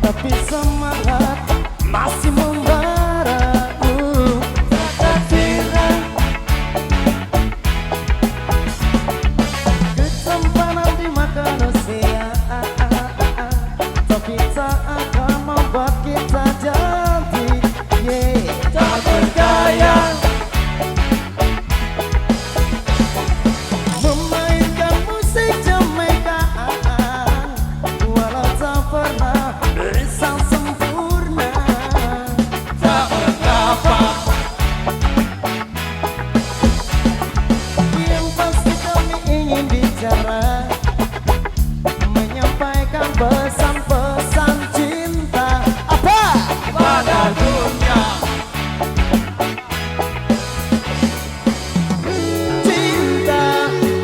tapi semangat masih membara. Ketampanan dimakan usia, tapi tak akan membuat kita jadi tak berdaya. Memainkan musik Jamaica, walau tak pernah bisa sempurna. Tak mengapa, yang pasti kami ingin bicara, menyampaikan pesan-pesan cinta apa pada dunia. Cinta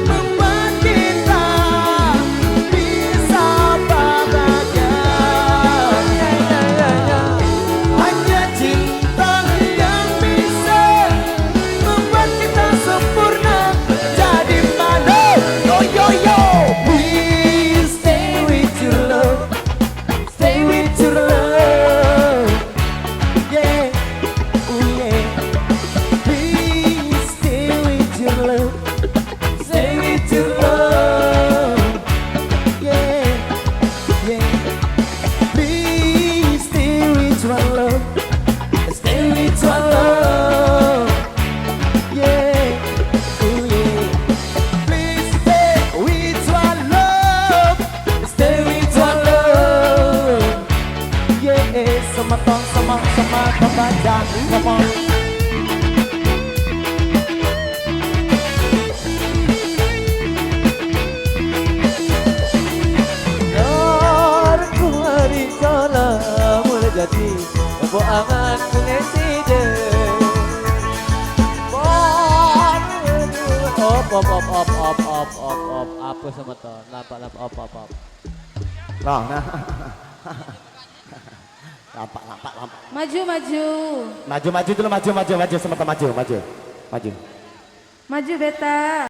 membuat kita bisa bahagia. Hanya cinta yang bisa membuat kita sempurna. Jadi mana? Yo yo yo. Please stay with your love, stay with your love. Yeah, oh yeah. Please stay with your love, stay with your love. Yeah, yeah. Please stay with your love, stay with your love. Yeah, oh yeah. Please stay with your love, stay with your love. Yeah, sama pembaca, sama. Ku hari kala mulai jadi kebuangan kuneside. Op apa sama to? Nampak op. Nah. Lampak. Maju. Maju dulu, maju sama to, maju. Maju Maju beta.